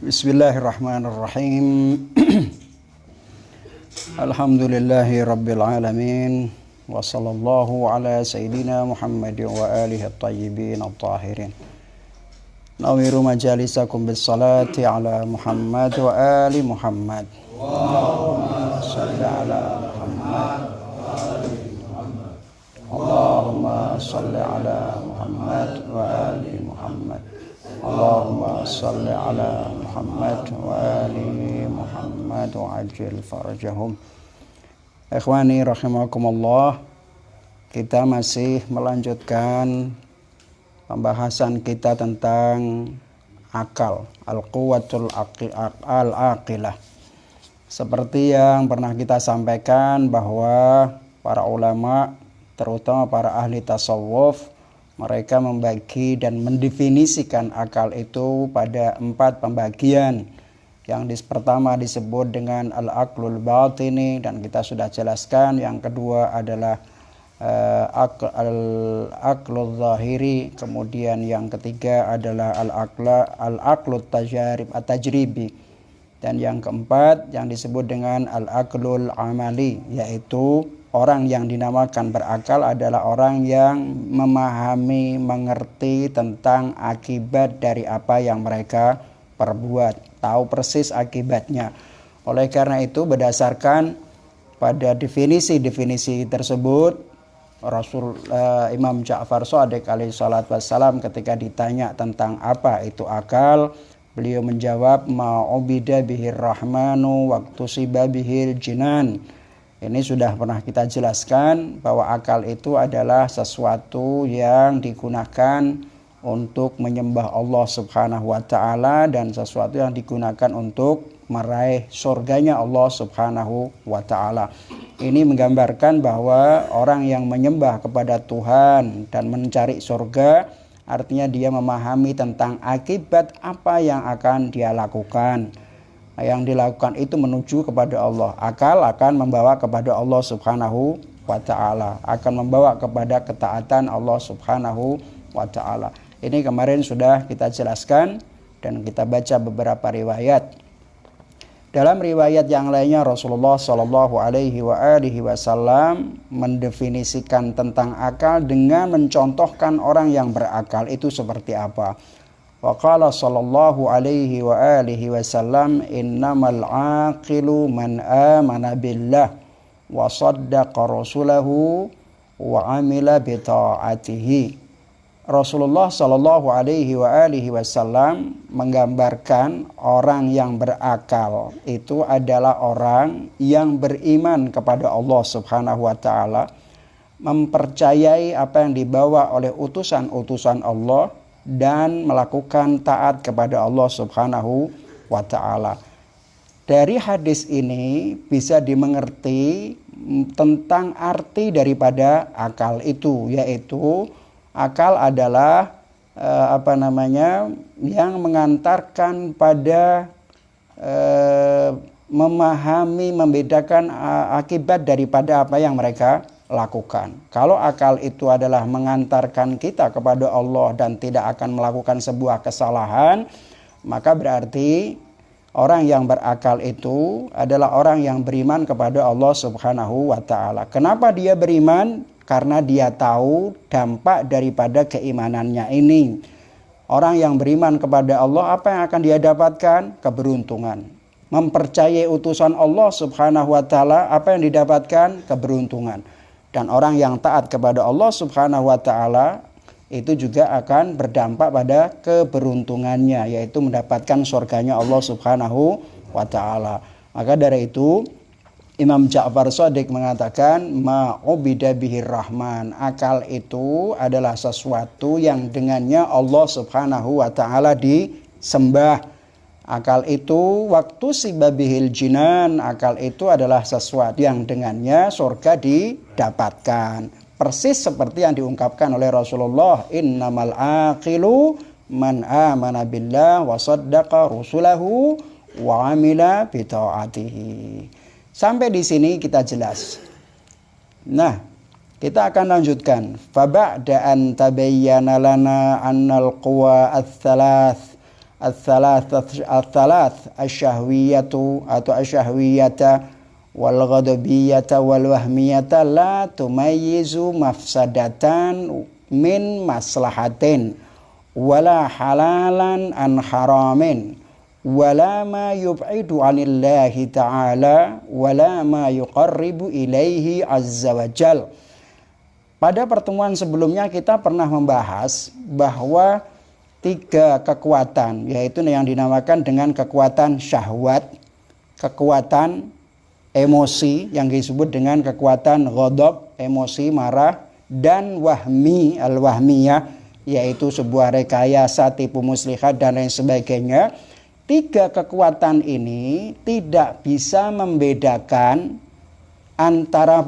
Bismillahirrahmanirrahim. Alhamdulillahi rabbil alamin. Wa sallallahu ala sayyidina Muhammad wa alihi at-tayyibin at-tahirin. Nawiru majalisakum bis salati ala Muhammad wa ali Muhammad. Allahumma salli ala Muhammad wa ali Muhammad. Allahumma salli ala Muhammad wa ali Muhammad. Allahumma salli ala Muhammad wa ali Muhammad wa ajil farajahum. Ikhwani rahimakumullah, kita masih melanjutkan pembahasan kita tentang akal, al-quwwatul al-aqilah. Seperti yang pernah kita sampaikan bahwa para ulama, terutama para ahli tasawuf, mereka membagi dan mendefinisikan akal itu pada 4 pembagian. Yang pertama disebut dengan al-aqlul batini, dan kita sudah jelaskan. Yang kedua adalah al-aqlul zahiri. Kemudian yang ketiga adalah al-aqlut tajribi. Dan yang keempat yang disebut dengan al-aqlul amali, yaitu orang yang dinamakan berakal adalah orang yang memahami, mengerti tentang akibat dari apa yang mereka perbuat, tahu persis akibatnya. Oleh karena itu, berdasarkan pada definisi-definisi tersebut, Imam Ja'far Shadiq alaihi salatu wassalam ketika ditanya tentang apa itu akal, beliau menjawab, ma'ubida bihir rahmanu waktusiba bihil jinan. Ini sudah pernah kita jelaskan bahwa akal itu adalah sesuatu yang digunakan untuk menyembah Allah Subhanahu wa ta'ala, dan sesuatu yang digunakan untuk meraih surganya Allah Subhanahu wa ta'ala. Ini menggambarkan bahwa orang yang menyembah kepada Tuhan dan mencari surga, artinya dia memahami tentang akibat apa yang akan dia lakukan. Yang dilakukan itu menuju kepada Allah. Akal akan membawa kepada Allah Subhanahu wa ta'ala, akan membawa kepada ketaatan Allah Subhanahu wa ta'ala. Ini kemarin sudah kita jelaskan dan kita baca beberapa riwayat. Dalam riwayat yang lainnya, Rasulullah Shallallahu alaihi wasallam mendefinisikan tentang akal dengan mencontohkan orang yang berakal itu seperti apa. Wa qala sallallahu alaihi wasallam, innamal aqilu man amana billah wa saddaqa rasulahu wa amila bi ta'atihi. Rasulullah sallallahu alaihi wasallam menggambarkan orang yang berakal itu adalah orang yang beriman kepada Allah Subhanahu wa taala, mempercayai apa yang dibawa oleh utusan-utusan Allah, dan melakukan taat kepada Allah Subhanahu wa ta'ala. Dari hadis ini bisa dimengerti tentang arti daripada akal itu, yaitu akal adalah yang mengantarkan pada memahami, membedakan akibat daripada apa yang mereka lakukan. Kalau akal itu adalah mengantarkan kita kepada Allah dan tidak akan melakukan sebuah kesalahan, maka berarti orang yang berakal itu adalah orang yang beriman kepada Allah Subhanahu wa ta'ala. Kenapa dia beriman? Karena dia tahu dampak daripada keimanannya ini. Orang yang beriman kepada Allah, apa yang akan dia dapatkan? Keberuntungan. Mempercayai utusan Allah Subhanahu wa ta'ala, apa yang didapatkan? Keberuntungan. Dan orang yang taat kepada Allah Subhanahu wa ta'ala itu juga akan berdampak pada keberuntungannya, yaitu mendapatkan surganya Allah Subhanahu wa ta'ala. Maka dari itu Imam Ja'far Shadiq mengatakan, ma'ubida bihir rahman. Akal itu adalah sesuatu yang dengannya Allah Subhanahu wa ta'ala disembah. Akal itu waktu sibabihil jinan, akal itu adalah sesuatu yang dengannya surga didapatkan. Persis seperti yang diungkapkan oleh Rasulullah, innamal aqilu man amana billah wa saddaqa rusulahu wa amila bi ta'atihi. Sampai di sini kita jelas. Nah, kita akan lanjutkan. Fa ba'da an tabayyana lana annal quwa ats-tsalath al-thalath asyahwiyatu atau asyahwiyata wal ghadabiyata wal wahmiyata la tumayyizu mafsadatan min maslahatin wala halalan an haramin wala ma yub'idu 'anillahi ta'ala wala ma yuqarribu ilaihi azza wa jal. Pada pertemuan sebelumnya kita pernah membahas bahwa 3 kekuatan, yaitu yang dinamakan dengan kekuatan syahwat, kekuatan emosi yang disebut dengan kekuatan ghadab, emosi marah, dan wahmi, al-wahmiyah, yaitu sebuah rekayasa, tipu muslihat dan lain sebagainya. 3 kekuatan ini tidak bisa membedakan antara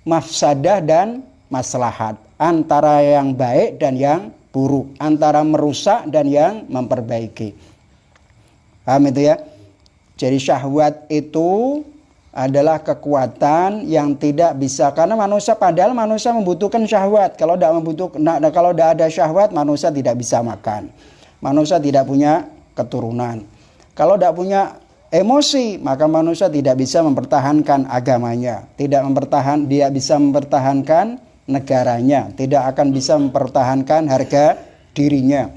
mafsadah dan maslahat, antara yang baik dan yang buruk, antara merusak dan yang memperbaiki. Paham itu ya? Jadi syahwat itu adalah kekuatan yang tidak bisa, karena manusia, padahal manusia membutuhkan syahwat. Kalau tidak ada syahwat, manusia tidak bisa makan. Manusia tidak punya keturunan. Kalau tidak punya emosi, maka manusia tidak bisa mempertahankan agamanya, dia bisa mempertahankan negaranya, tidak akan bisa mempertahankan harga dirinya.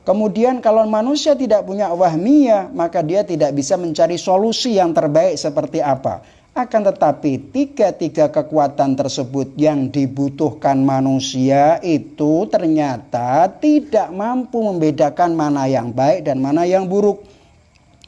Kemudian kalau manusia tidak punya wahmiyah, maka dia tidak bisa mencari solusi yang terbaik seperti apa. Akan tetapi 3 kekuatan tersebut yang dibutuhkan manusia itu ternyata tidak mampu membedakan mana yang baik dan mana yang buruk,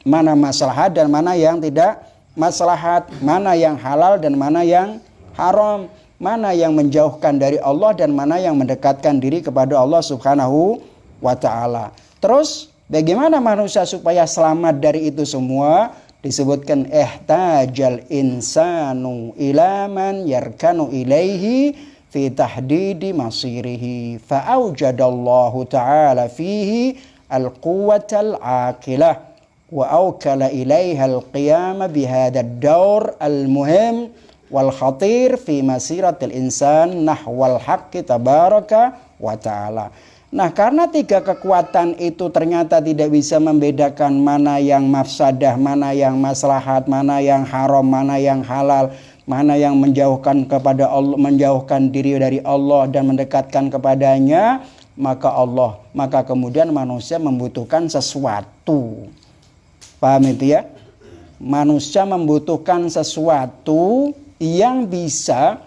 mana maslahat dan mana yang tidak maslahat, mana yang halal dan mana yang haram, mana yang menjauhkan dari Allah dan mana yang mendekatkan diri kepada Allah Subhanahu wa ta'ala. Terus bagaimana manusia supaya selamat dari itu semua? Disebutkan ihtajal insanu ila man yarkanu ilaihi fi tahdidi masirihi fa'aujadallahu ta'ala fihi al-quwwatal aqilah wa awkala ilaiha al-qiyama bihadad dawr al-muhim wal khatir fi masiratil insan nahwal haqqi tabaraka wa ta'ala. Nah, karena 3 kekuatan itu ternyata tidak bisa membedakan mana yang mafsadah, mana yang maslahat, mana yang haram, mana yang halal, mana yang menjauhkan kepada Allah, menjauhkan diri dari Allah dan mendekatkan kepadanya, maka kemudian manusia membutuhkan sesuatu. Paham itu ya? Manusia membutuhkan sesuatu yang bisa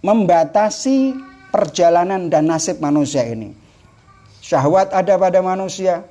membatasi perjalanan dan nasib manusia ini. Syahwat ada pada manusia,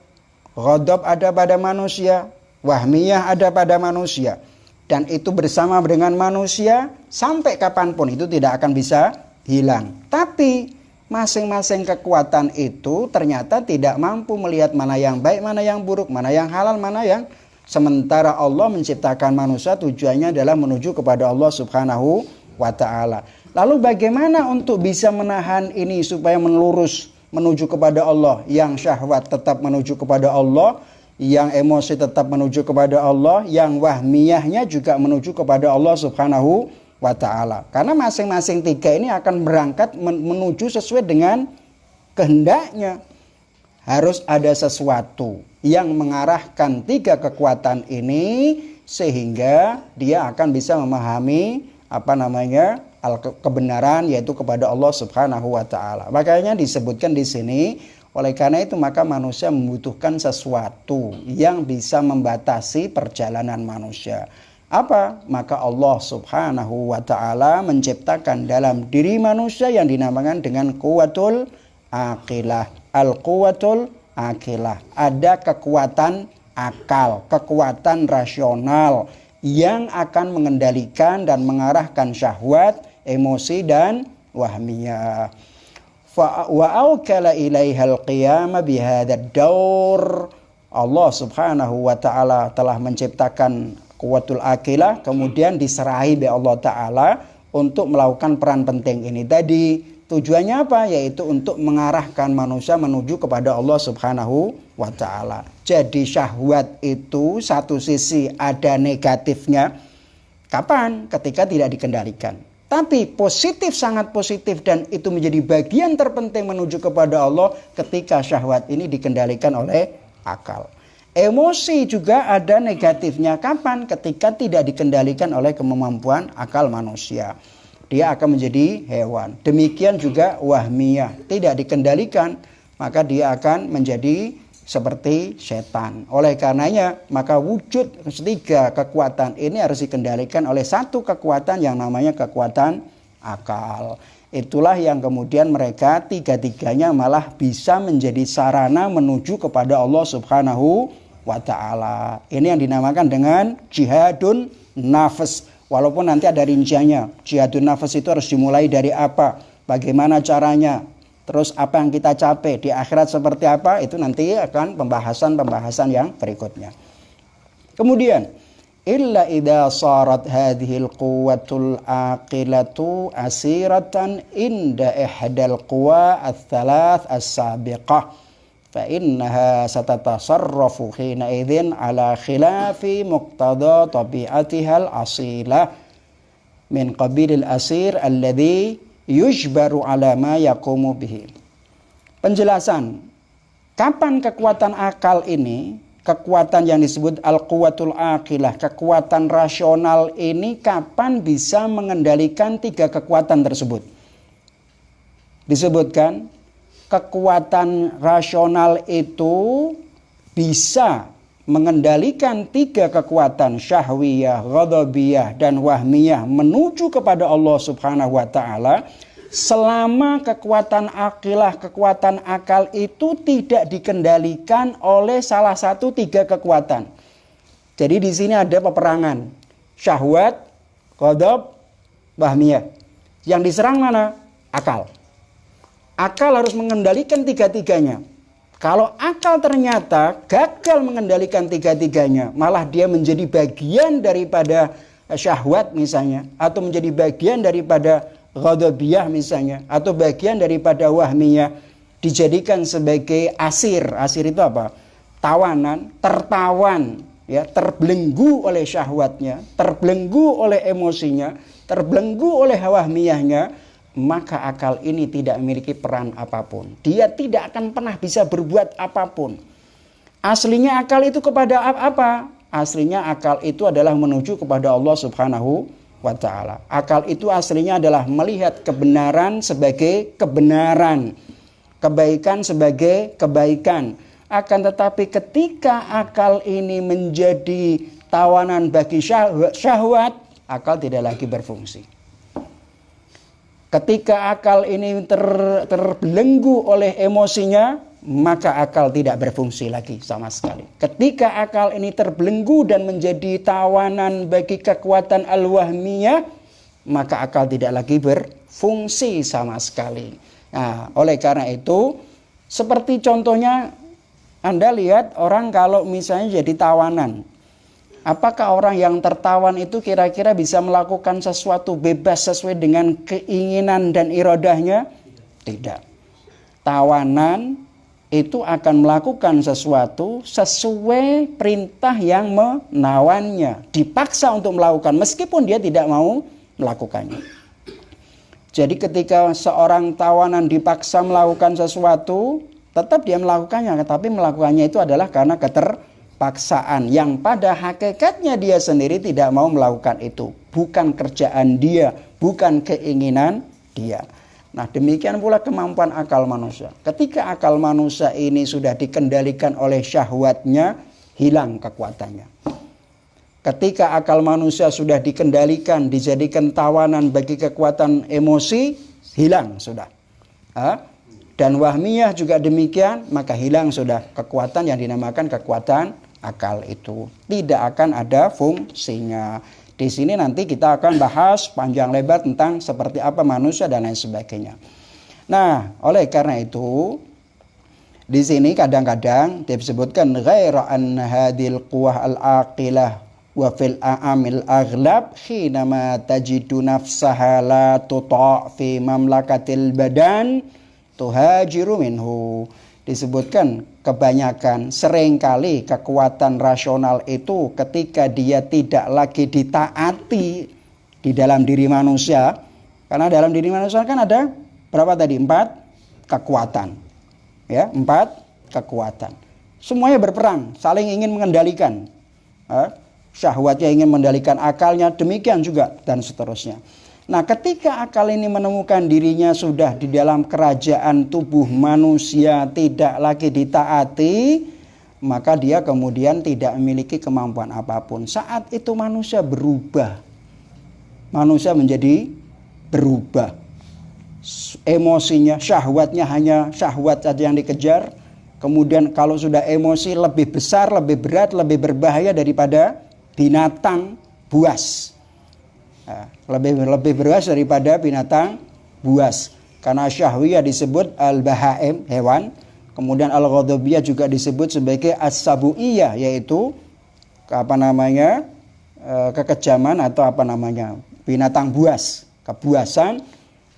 ghadab ada pada manusia, wahmiyah ada pada manusia. Dan itu bersama dengan manusia sampai kapanpun itu tidak akan bisa hilang. Tapi masing-masing kekuatan itu ternyata tidak mampu melihat mana yang baik, mana yang buruk, mana yang halal, mana yang, sementara Allah menciptakan manusia tujuannya adalah menuju kepada Allah Subhanahu wa ta'ala. Lalu bagaimana untuk bisa menahan ini supaya melurus menuju kepada Allah? Yang syahwat tetap menuju kepada Allah, yang emosi tetap menuju kepada Allah, yang wahmiyahnya juga menuju kepada Allah Subhanahu wa ta'ala. Karena masing-masing 3 ini akan berangkat menuju sesuai dengan kehendaknya. Harus ada sesuatu yang mengarahkan 3 kekuatan ini sehingga dia akan bisa memahami kebenaran, yaitu kepada Allah Subhanahu wa ta'ala. Makanya disebutkan di sini, oleh karena itu maka manusia membutuhkan sesuatu yang bisa membatasi perjalanan manusia. Apa? Maka Allah Subhanahu wa ta'ala menciptakan dalam diri manusia yang dinamakan dengan quwwatul aqilah. Al-quwwatul aqilah. Ada kekuatan akal, kekuatan rasional yang akan mengendalikan dan mengarahkan syahwat, emosi dan wahmiyah. Wa awkala ilaihal qiyama bihadzal daur. Allah Subhanahu wa ta'ala telah menciptakan quwwatul aqilah, kemudian diserahi oleh Allah ta'ala untuk melakukan peran penting ini tadi. Tujuannya apa? Yaitu untuk mengarahkan manusia menuju kepada Allah Subhanahu wa ta'ala. Jadi syahwat itu satu sisi ada negatifnya. Kapan? Ketika tidak dikendalikan. Tapi positif, sangat positif, dan itu menjadi bagian terpenting menuju kepada Allah ketika syahwat ini dikendalikan oleh akal. Emosi juga ada negatifnya. Kapan? Ketika tidak dikendalikan oleh kemampuan akal manusia. Dia akan menjadi hewan. Demikian juga wahmiyah. Tidak dikendalikan, maka dia akan menjadi seperti setan. Oleh karenanya, maka wujud ketiga kekuatan ini harus dikendalikan oleh satu kekuatan yang namanya kekuatan akal. Itulah yang kemudian mereka tiga-tiganya malah bisa menjadi sarana menuju kepada Allah Subhanahu wa ta'ala. Ini yang dinamakan dengan jihadun nafas. Walaupun nanti ada rinciannya. Jihadun nafas itu harus dimulai dari apa? Bagaimana caranya? Terus apa yang kita capai? Di akhirat seperti apa? Itu nanti akan pembahasan-pembahasan yang berikutnya. Kemudian, illa idza sarat hadhil quwwatul aqilatu asiratan inda ihdal quwa ats-tsalath as-sabiqah. فإنها ستتصرف حينئذ على خلاف مقتضى طبيعتها الأصيلة من قبيل الأسير الذي يجبر على ما يقوم به. Penjelasan kapan kekuatan akal ini, kekuatan yang disebut al-quwatul aqilah, kekuatan rasional ini kapan bisa mengendalikan tiga kekuatan tersebut. Disebutkan kekuatan rasional itu bisa mengendalikan tiga kekuatan syahwiyah, ghadabiyah, dan wahmiyah menuju kepada Allah Subhanahu wa ta'ala selama kekuatan akilah, kekuatan akal itu tidak dikendalikan oleh salah satu tiga kekuatan. Jadi di sini ada peperangan syahwat, ghadab, wahmiyah. Yang diserang mana? Akal. Akal harus mengendalikan tiga-tiganya. Kalau akal ternyata gagal mengendalikan tiga-tiganya, malah dia menjadi bagian daripada syahwat misalnya, atau menjadi bagian daripada ghadabiyah misalnya, atau bagian daripada wahmiyah, dijadikan sebagai asir. Asir itu apa? Tawanan, tertawan, ya, terbelenggu oleh syahwatnya, terbelenggu oleh emosinya, terbelenggu oleh wahmiyahnya. Maka akal ini tidak memiliki peran apapun. Dia tidak akan pernah bisa berbuat apapun. Aslinya akal itu kepada apa? Aslinya akal itu adalah menuju kepada Allah Subhanahu wa ta'ala. Akal itu aslinya adalah melihat kebenaran sebagai kebenaran, kebaikan sebagai kebaikan. Akan tetapi ketika akal ini menjadi tawanan bagi syahwat, akal tidak lagi berfungsi. Ketika akal ini terbelenggu oleh emosinya, maka akal tidak berfungsi lagi sama sekali. Ketika akal ini terbelenggu dan menjadi tawanan bagi kekuatan al-wahmiyah, maka akal tidak lagi berfungsi sama sekali. Nah, oleh karena itu, seperti contohnya Anda lihat orang kalau misalnya jadi tawanan. Apakah orang yang tertawan itu kira-kira bisa melakukan sesuatu bebas sesuai dengan keinginan dan iradahnya? Tidak. Tawanan itu akan melakukan sesuatu sesuai perintah yang menawannya. Dipaksa untuk melakukan meskipun dia tidak mau melakukannya. Jadi ketika seorang tawanan dipaksa melakukan sesuatu, tetap dia melakukannya. Tapi melakukannya itu adalah karena paksaan yang pada hakikatnya dia sendiri tidak mau melakukan itu. Bukan kerjaan dia, bukan keinginan dia. Nah, demikian pula kemampuan akal manusia. Ketika akal manusia ini sudah dikendalikan oleh syahwatnya, hilang kekuatannya. Ketika akal manusia sudah dikendalikan, dijadikan tawanan bagi kekuatan emosi, hilang sudah. Dan wahmiyah juga demikian, maka hilang sudah kekuatan yang dinamakan kekuatan akal itu. Tidak akan ada fungsinya. Di sini nanti kita akan bahas panjang lebar tentang seperti apa manusia dan lain sebagainya. Nah, oleh karena itu di sini kadang-kadang disebutkan ghaira an hadil quwah al-aqilah wa fil a'amil aghlab hinama tajidu nafsaha la tuta' fi mamlakatil badan tuhajiru minhu. Disebutkan kebanyakan seringkali kekuatan rasional itu ketika dia tidak lagi ditaati di dalam diri manusia, Karena dalam diri manusia kan ada berapa tadi? 4 kekuatan. Ya, 4 kekuatan. Semuanya berperang, saling ingin mengendalikan. Syahwatnya ingin mengendalikan akalnya, demikian juga dan seterusnya. Nah, ketika akal ini menemukan dirinya sudah di dalam kerajaan tubuh manusia, tidak lagi ditaati, maka dia kemudian tidak memiliki kemampuan apapun. Saat itu manusia berubah. Manusia menjadi berubah. Emosinya, syahwatnya hanya syahwat saja yang dikejar. Kemudian kalau sudah emosi lebih besar, lebih berat, lebih berbahaya daripada binatang buas. Lebih beras daripada binatang buas. Karena syahwiyah disebut al-bahaim, hewan. Kemudian al-ghadabiyah juga disebut sebagai as-sabuiyah, yaitu kekejaman atau binatang buas, kebuasan.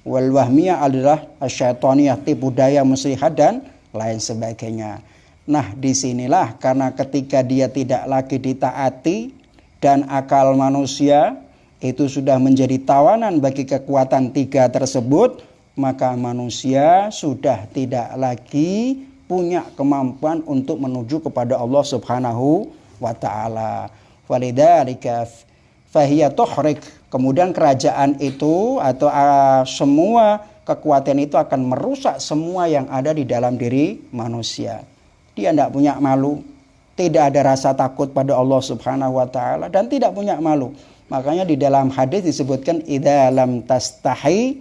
Wal wahmiyah adalah asyaitoniyah, tipu daya muslihat dan lain sebagainya. Nah, disinilah karena ketika dia tidak lagi ditaati dan akal manusia itu sudah menjadi tawanan bagi kekuatan 3 tersebut, maka manusia sudah tidak lagi punya kemampuan untuk menuju kepada Allah Subhanahu wa taala. Walidzalika fahiya tuhrik. Kemudian kerajaan itu atau semua kekuatan itu akan merusak semua yang ada di dalam diri manusia. Dia tidak punya malu, tidak ada rasa takut pada Allah Subhanahu wa taala dan tidak punya malu. Makanya di dalam hadis disebutkan idza lam tastahi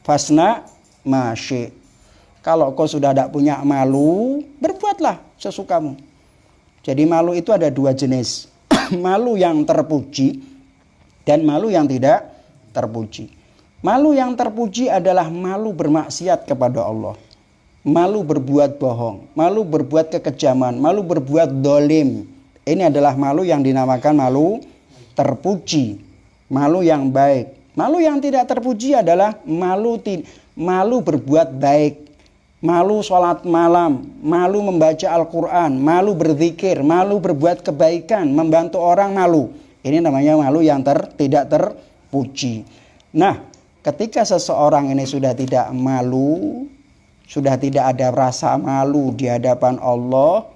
fasna ma syi'. Kalau kau sudah tidak punya malu, berbuatlah sesukamu. Jadi malu itu ada 2 jenis. Malu yang terpuji dan malu yang tidak terpuji. Malu yang terpuji adalah malu bermaksiat kepada Allah. Malu berbuat bohong, malu berbuat kekejaman, malu berbuat dolim. Ini adalah malu yang dinamakan malu terpuji, malu yang baik. Malu yang tidak terpuji adalah malu berbuat baik, malu sholat malam, malu membaca Al-Quran, malu berzikir, malu berbuat kebaikan, membantu orang, malu. Ini namanya malu yang tidak terpuji. Nah, ketika seseorang ini sudah tidak malu, sudah tidak ada rasa malu di hadapan Allah,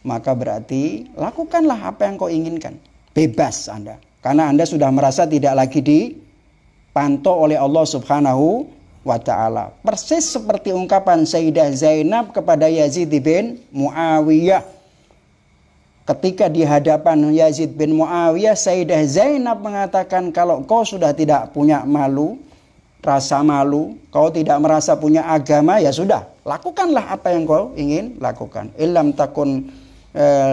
maka berarti lakukanlah apa yang kau inginkan. Bebas Anda. Karena Anda sudah merasa tidak lagi dipantau oleh Allah Subhanahu wa ta'ala. Persis seperti ungkapan Sayyidah Zainab kepada Yazid bin Muawiyah. Ketika di hadapan Yazid bin Muawiyah, Sayyidah Zainab mengatakan, kalau kau sudah tidak punya malu, rasa malu, kau tidak merasa punya agama, ya sudah, lakukanlah apa yang kau ingin lakukan. Illam takun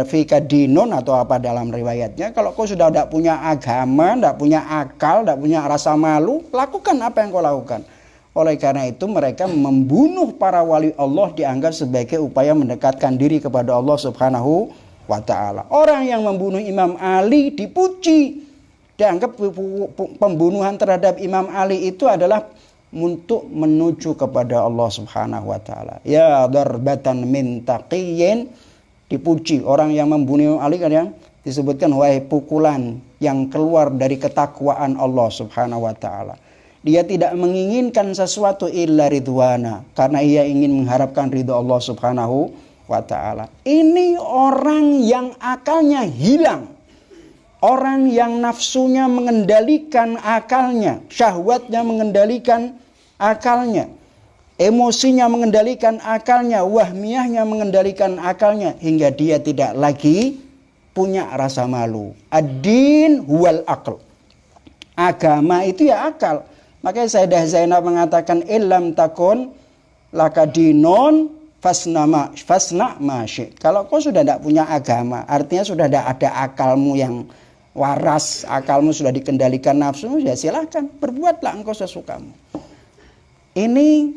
fika dinun atau apa dalam riwayatnya, kalau kau sudah tidak punya agama, tidak punya akal, tidak punya rasa malu, lakukan apa yang kau lakukan. Oleh karena itu mereka membunuh para wali Allah dianggap sebagai upaya mendekatkan diri kepada Allah Subhanahu wa ta'ala. Orang yang membunuh Imam Ali dipuji, dianggap pembunuhan terhadap Imam Ali itu adalah untuk menuju kepada Allah Subhanahu wa ta'ala. Ya darbatan min taqiyyin, dipuji. Orang yang membunuh Imam Ali kan yang disebutkan wahai pukulan yang keluar dari ketakwaan Allah Subhanahu wa ta'ala. Dia tidak menginginkan sesuatu illa ridwana, karena ia ingin mengharapkan ridha Allah Subhanahu wa ta'ala. Ini orang yang akalnya hilang. Orang yang nafsunya mengendalikan akalnya, syahwatnya mengendalikan akalnya, emosinya mengendalikan akalnya, wahmiyahnya mengendalikan akalnya, hingga dia tidak lagi punya rasa malu. Ad-din huwal aql. Agama itu ya akal. Makanya Sayyidah Zainab mengatakan illam takun laka dinun fasna ma syi'. Kalau kau sudah tidak punya agama, artinya sudah tidak ada akalmu yang waras, akalmu sudah dikendalikan nafsu, ya silahkan berbuatlah engkau sesukamu. Ini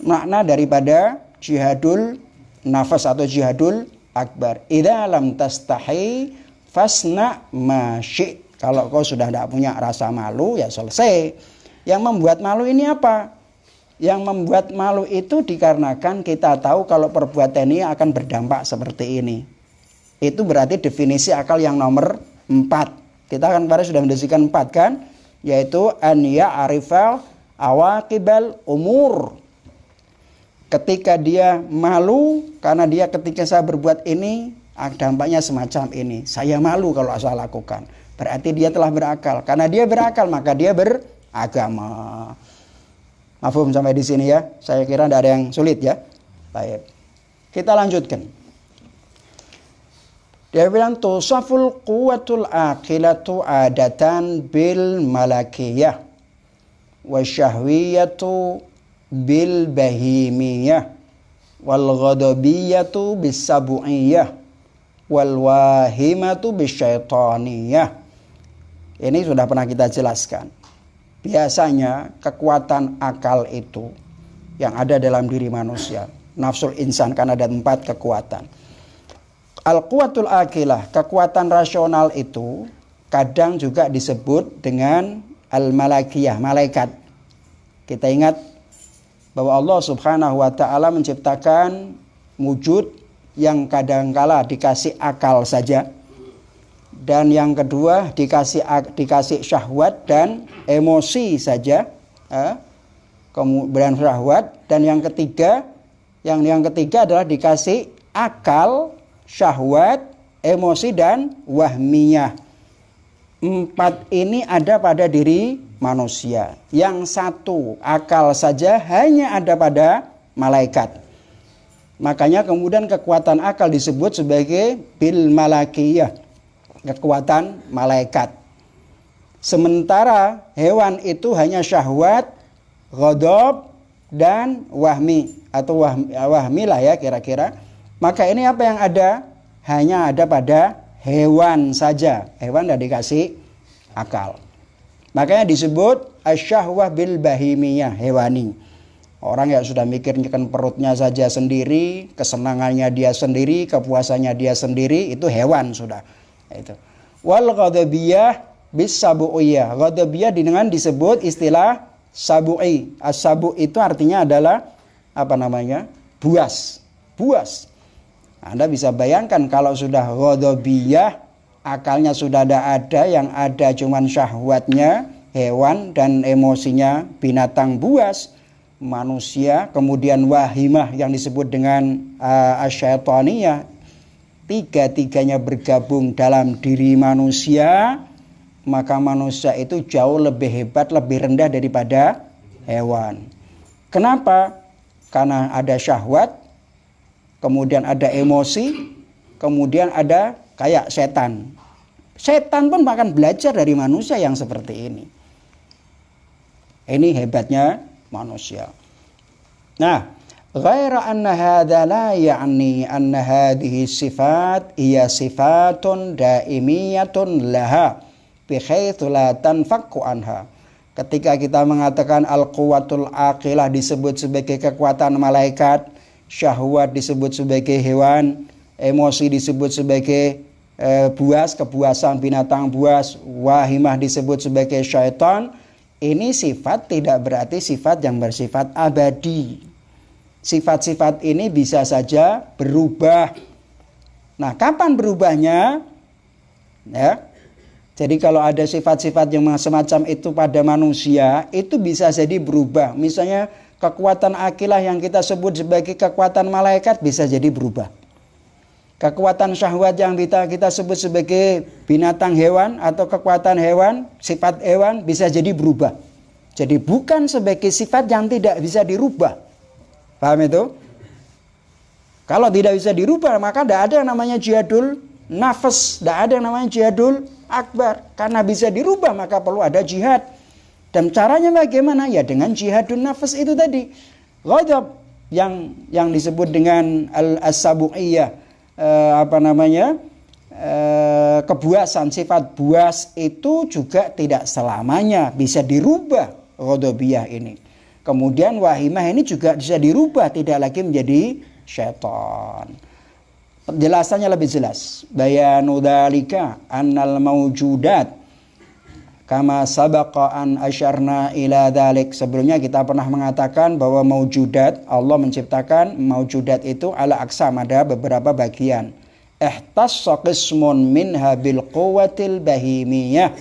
makna daripada jihadul nafas atau jihadul akbar. Idza lam tastahi fasna ma syi'. Kalau kau sudah tidak punya rasa malu, ya selesai. Yang membuat malu ini apa? Yang membuat malu itu dikarenakan kita tahu kalau perbuatan ini akan berdampak seperti ini. Itu berarti definisi akal yang nomor 4. Kita kan kemarin sudah mendefinisikan 4 kan? yaitu an ya'rifa awaqibal umur. Ketika dia malu karena dia ketika saya berbuat ini dampaknya semacam ini, saya malu kalau saya lakukan, berarti dia telah berakal. Karena dia berakal maka dia beragama. Mafhum sampai di sini ya? Saya kira tidak ada yang sulit ya. Baik. Kita lanjutkan. Dia bilang tusaful quwwatul aqilatu adatan bil malakiyah wa syahwiyatu bil bahimiyah wal ghadabiyatu bis sabu'iyah wal wahimatu bis syaitaniyah. Ini sudah pernah kita jelaskan. Biasanya kekuatan akal itu yang ada dalam diri manusia, nafsul insan, kan ada 4 kekuatan. Al-quwatul aqilah, kekuatan rasional itu kadang juga disebut dengan al-malakiyah, malaikat. Kita ingat bahwa Allah Subhanahu wa taala menciptakan wujud yang kadangkala dikasih akal saja, dan yang kedua dikasih syahwat dan emosi saja, kemudian syahwat, dan yang ketiga adalah dikasih akal, syahwat, emosi dan wahmiyah. 4 ini ada pada diri manusia. Yang 1 akal saja hanya ada pada malaikat. Makanya kemudian kekuatan akal disebut sebagai bil malakiyah, kekuatan malaikat. Sementara hewan itu hanya syahwat, ghadab dan wahmi, atau wahmilah ya kira-kira. Maka ini apa yang ada? Hanya ada pada hewan saja. Hewan tidak dikasih akal. Makanya disebut asyahwah bil bahimiyah, hewani. Orang yang sudah mikirkan perutnya saja sendiri, kesenangannya dia sendiri, kepuasannya dia sendiri, itu hewan sudah. Itu. Wal ghadabiyah bis sabu'iyah. Ghadabiyah dengan disebut istilah sabu'i. As-sabu' itu artinya adalah buas. Buas. Anda bisa bayangkan kalau sudah ghadabiyah, akalnya sudah ada, yang ada cuman syahwatnya hewan dan emosinya binatang buas, manusia. Kemudian wahimah yang disebut dengan asyaitaniyah, 3-tiganya bergabung dalam diri manusia, maka manusia itu jauh lebih hebat, lebih rendah daripada hewan. Kenapa? Karena ada syahwat, kemudian ada emosi, kemudian ada kayak setan. Setan pun bahkan belajar dari manusia yang seperti ini. Ini hebatnya manusia. Nah, ghaira anna hadza la ya'ni anna hadhihi sifat hiya sifatun daimiyatun laha bihaitsu la tanfakku anha. Ketika kita mengatakan al-quwwatul aqilah disebut sebagai kekuatan malaikat, syahwat disebut sebagai hewan, emosi disebut sebagai buas, kebuasan binatang buas, wahimah disebut sebagai syaitan. Ini sifat tidak berarti sifat yang bersifat abadi. Sifat-sifat ini bisa saja berubah. Nah, kapan berubahnya? Ya. Jadi kalau ada sifat-sifat yang semacam itu pada manusia, itu bisa jadi berubah. Misalnya kekuatan akilah yang kita sebut sebagai kekuatan malaikat bisa jadi berubah. Kekuatan syahwat yang kita sebut sebagai binatang hewan atau kekuatan hewan, sifat hewan bisa jadi berubah. Jadi bukan sebagai sifat yang tidak bisa dirubah. Paham itu? Kalau tidak bisa dirubah maka tidak ada yang namanya jihadul nafas, tidak ada yang namanya jihadul akbar. Karena bisa dirubah maka perlu ada jihad. Dan caranya bagaimana? Ya dengan jihadun nafas itu tadi. Ghadab yang disebut dengan al-sabu'iyah, kebuasan, sifat buas itu juga tidak selamanya bisa dirubah ghadabiyah ini. Kemudian wahimah ini juga bisa dirubah, tidak lagi menjadi syaitan. Penjelasannya lebih jelas. Bayanu dzalika annal mawjudat kama sabaqa an asyarna ila dzalik. Sebelumnya kita pernah mengatakan bahwa mawjudat, Allah menciptakan mawjudat itu ala aqsam, ada beberapa bagian. Ihtassa qismun minha bil quwwatil bahimiyah.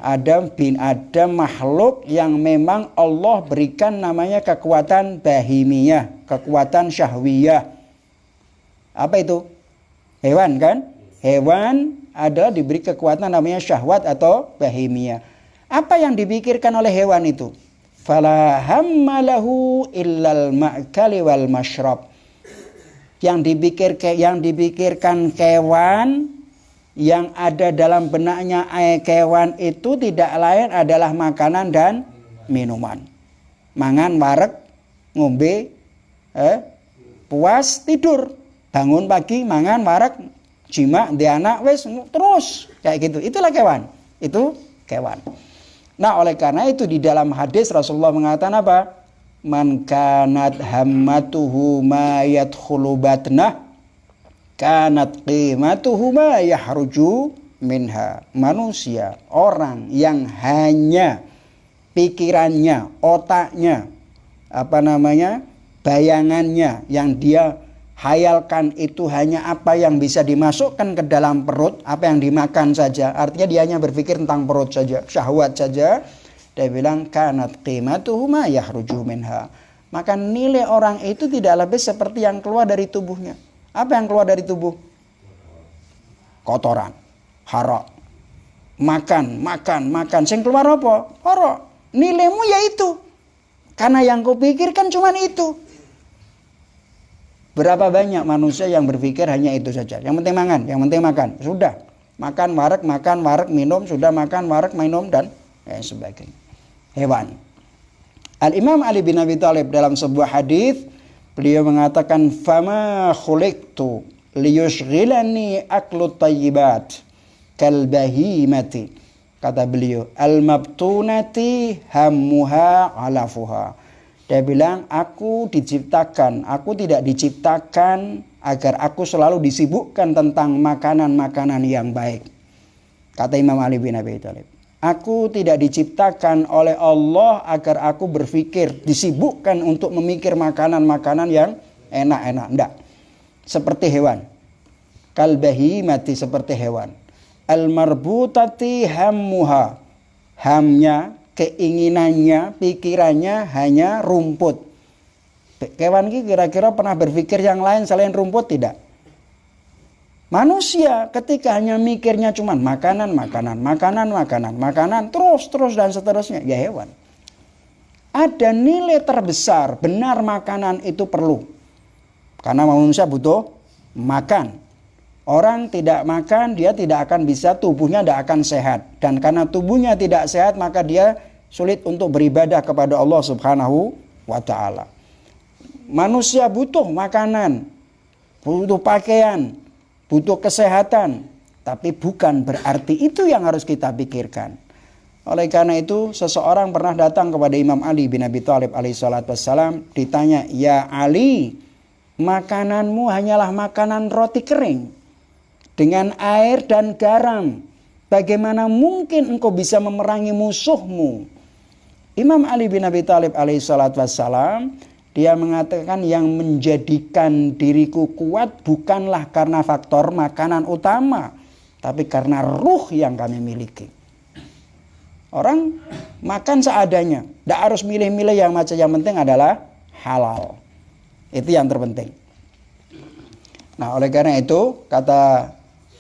Ada makhluk yang memang Allah berikan namanya kekuatan bahimiyah, kekuatan syahwiyah. Apa itu? Hewan kan? Hewan adalah diberi kekuatan namanya syahwat atau bahimiyah. Apa yang dipikirkan oleh hewan itu? Fala hammalahu illal ma'kali wal masyrab. Yang dipikirkan kewan, yang ada dalam benaknya kewan itu tidak lain adalah makanan dan minuman. Mangan, wareg, ngombe, puas, tidur. Bangun pagi, mangan, wareg, jima, di anak, wes terus kayak gitu. Itulah kewan. Itu kewan. Nah, oleh karena itu di dalam hadis Rasulullah mengatakan apa? Man kanat hammatuhu ma yadkhulu batnah kanat qimatuhu ma yahruju minha. Manusia, orang yang hanya pikirannya, otaknya, bayangannya yang dia hayalkan itu hanya apa yang bisa dimasukkan ke dalam perut, apa yang dimakan saja. Artinya dia hanya berpikir tentang perut saja, syahwat saja. Dia bilang kanat qimatuhu ma yahruju minha. Maka nilai orang itu tidak lebih seperti yang keluar dari tubuhnya. Apa yang keluar dari tubuh? Kotoran, harok. Makan. Sing keluar apa? Harok. Nilaimu yaitu. Karena yang kau pikirkan cuma itu. Berapa banyak manusia yang berpikir hanya itu saja. Yang penting makan. Sudah. Makan, wareg, minum. Sudah makan, wareg, minum, dan sebagainya. Hewan. Al-Imam Ali bin Abi Thalib dalam sebuah hadis, beliau mengatakan, "Fama khuliqtu liyushghilani aklu tayyibat kal bahimati." Kata beliau, "Al-mabtunati hammuha alafuha." Dia bilang, aku tidak diciptakan agar aku selalu disibukkan tentang makanan-makanan yang baik. Kata Imam Ali bin Abi Thalib, aku tidak diciptakan oleh Allah agar aku disibukkan untuk memikir makanan-makanan yang enak-enak. Enggak. Seperti hewan. Kal bahimati, seperti hewan. Al-marbutati hammuha. Hamnya, keinginannya, pikirannya hanya rumput. Kewan ini kira-kira pernah berpikir yang lain selain rumput? Tidak. Manusia ketika hanya mikirnya cuma makanan, terus dan seterusnya, ya hewan. Ada nilai terbesar, benar makanan itu perlu. Karena manusia butuh makan. Orang tidak makan, dia tidak akan bisa, tubuhnya tidak akan sehat. Dan karena tubuhnya tidak sehat, maka dia sulit untuk beribadah kepada Allah Subhanahu wa ta'ala. Manusia butuh makanan, butuh pakaian, butuh kesehatan. Tapi bukan berarti itu yang harus kita pikirkan. Oleh karena itu, seseorang pernah datang kepada Imam Ali bin Abi Thalib alaihissalatu wassalam, ditanya, "Ya Ali, makananmu hanyalah makanan roti kering dengan air dan garam. Bagaimana mungkin engkau bisa memerangi musuhmu?" Imam Ali bin Abi Thalib alaihissalatu wassalam, dia mengatakan, yang menjadikan diriku kuat bukanlah karena faktor makanan utama, tapi karena ruh yang kami miliki. Orang makan seadanya, tidak harus milih-milih yang macam, yang penting adalah halal. Itu yang terpenting. Nah, oleh karena itu, kata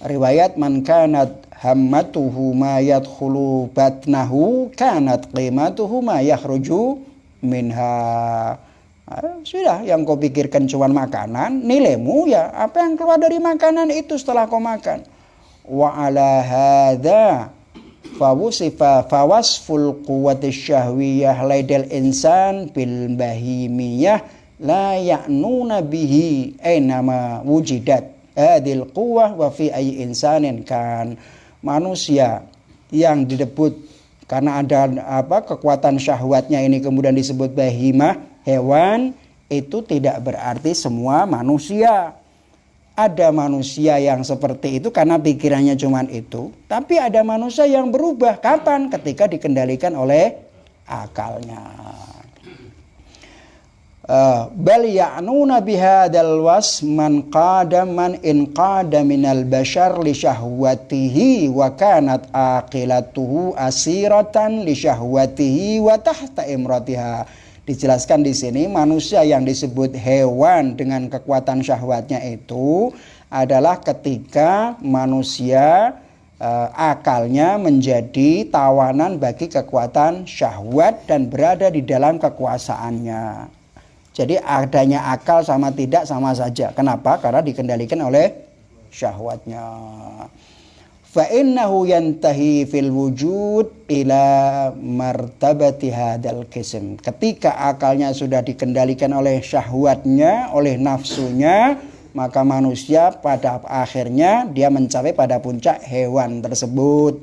riwayat, man kanat hammatuhu ma yadkhulu batnahu kanat qimatuhu ma yakhruju minha. Sudah, yang kau pikirkan cuma makanan, nilaimu ya apa yang keluar dari makanan itu setelah kau makan. Wa ala hadza fawusifa fawasful quwwati syahwiyah laidal insan bil bahimiyah la ya'nuna bihi nama wujidat adil quwwah wa fi ayyi insanin kan. Manusia yang didebut karena ada kekuatan syahwatnya ini kemudian disebut bahimah, hewan, itu tidak berarti semua manusia. Ada manusia yang seperti itu karena pikirannya cuma itu, tapi ada manusia yang berubah. Kapan? Ketika dikendalikan oleh akalnya. bal ya'nuna bihadzal was man in qada minal bashar li syahwatihi wa kanat aqilatuhu asiratan li syahwatihi wa tahta imratiha. Dijelaskan di sini manusia yang disebut hewan dengan kekuatan syahwatnya itu adalah ketika manusia akalnya menjadi tawanan bagi kekuatan syahwat dan berada di dalam kekuasaannya. Jadi adanya akal sama tidak sama saja. Kenapa? Karena dikendalikan oleh syahwatnya. Fa innahu yantahi fil wujud ila martabati hadzal qism. Ketika akalnya sudah dikendalikan oleh syahwatnya, oleh nafsunya, maka manusia pada akhirnya dia mencapai pada puncak hewan tersebut.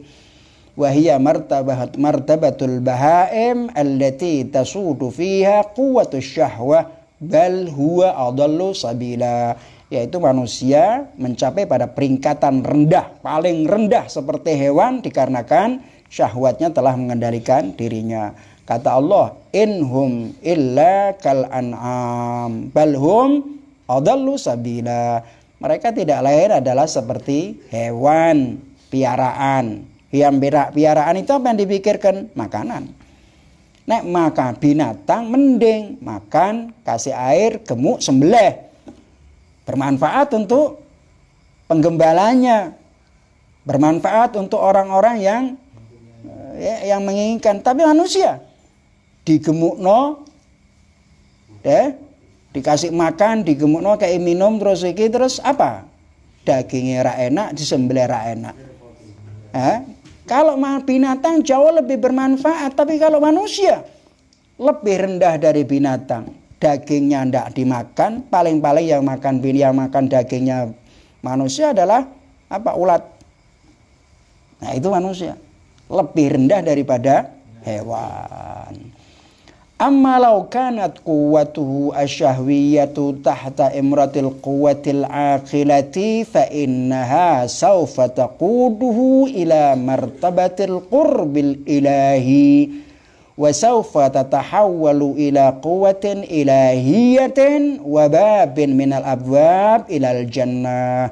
Wahia martabatul bahaim allati tasudu fiha quwwatus syahwah bal huwa adallu sabila, yaitu manusia mencapai pada peringkatan rendah, paling rendah seperti hewan dikarenakan syahwatnya telah mengendalikan dirinya. Kata Allah, inhum illa kal an'am bal hum adallu sabila. Mereka tidak lain adalah seperti hewan piaraan. Piaraan itu apa yang dipikirkan? Makanan. Nek makan binatang mending makan, kasih air, gemuk, sembelih. Bermanfaat untuk penggembalanya. Bermanfaat untuk orang-orang yang menginginkan. Tapi manusia digemukno, dikasih makan, digemukno kayak minum terus apa? Dagingnya ra enak, disembelih ra enak. Kalau binatang jauh lebih bermanfaat, tapi kalau manusia lebih rendah dari binatang. Dagingnya tidak dimakan, paling-paling yang makan dagingnya manusia adalah apa? Ulat. Nah, itu manusia. Lebih rendah daripada hewan. Amma law kanat quwwatuhu asyahwiyatu tahta imratil quwwatil aqilati fa innaha sawfa taquduhu ila martabatil qurbil ilahi wa sawfa tatahawwalu ila quwwatin ilahiyatin wa babin minal abwab ilal jannah.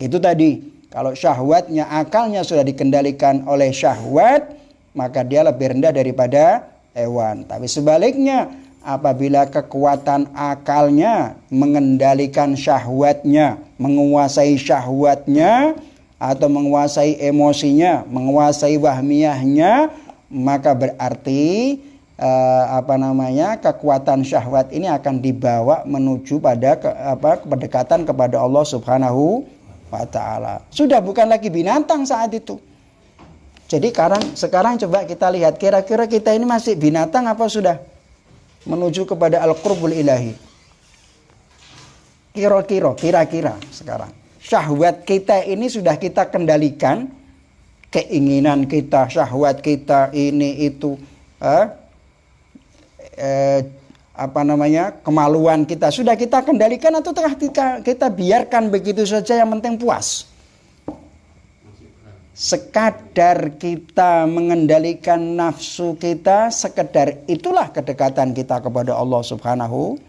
Itu tadi, kalau syahwatnya, akalnya sudah dikendalikan oleh syahwat, maka dia lebih rendah daripada hewan. Tapi sebaliknya, apabila kekuatan akalnya mengendalikan syahwatnya, menguasai syahwatnya atau menguasai emosinya, menguasai wahmiyahnya, maka berarti kekuatan syahwat ini akan dibawa menuju pada kedekatan kepada Allah Subhanahu wa taala. Sudah bukan lagi binatang saat itu. Jadi sekarang coba kita lihat, kira-kira kita ini masih binatang apa sudah menuju kepada al-qurbul ilahi? Kira-kira sekarang syahwat kita ini sudah kita kendalikan, keinginan kita, syahwat kita ini itu kemaluan kita sudah kita kendalikan atau telah kita biarkan begitu saja yang penting puas? Sekadar kita mengendalikan nafsu kita, sekedar itulah kedekatan kita kepada Allah Subhanahu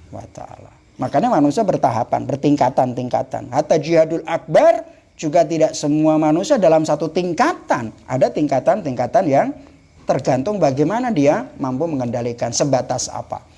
wa taala. Makanya manusia bertahapan, bertingkatan-tingkatan. Hatta jihadul akbar juga tidak semua manusia dalam satu tingkatan. Ada tingkatan-tingkatan yang tergantung bagaimana dia mampu mengendalikan, sebatas apa.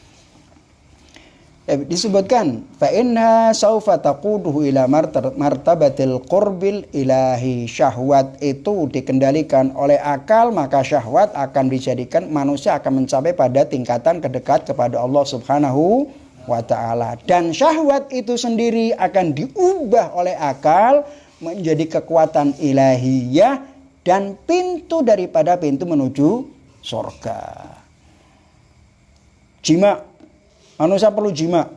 Disebutkan fa inna saufa taquduhu ila martabatil qurbil ilahi. Syahwat itu dikendalikan oleh akal, maka syahwat akan dijadikan, manusia akan mencapai pada tingkatan kedekat kepada Allah Subhanahu wa taala. Dan syahwat itu sendiri akan diubah oleh akal menjadi kekuatan ilahiyah dan pintu daripada pintu menuju surga. Jima, manusia perlu jima,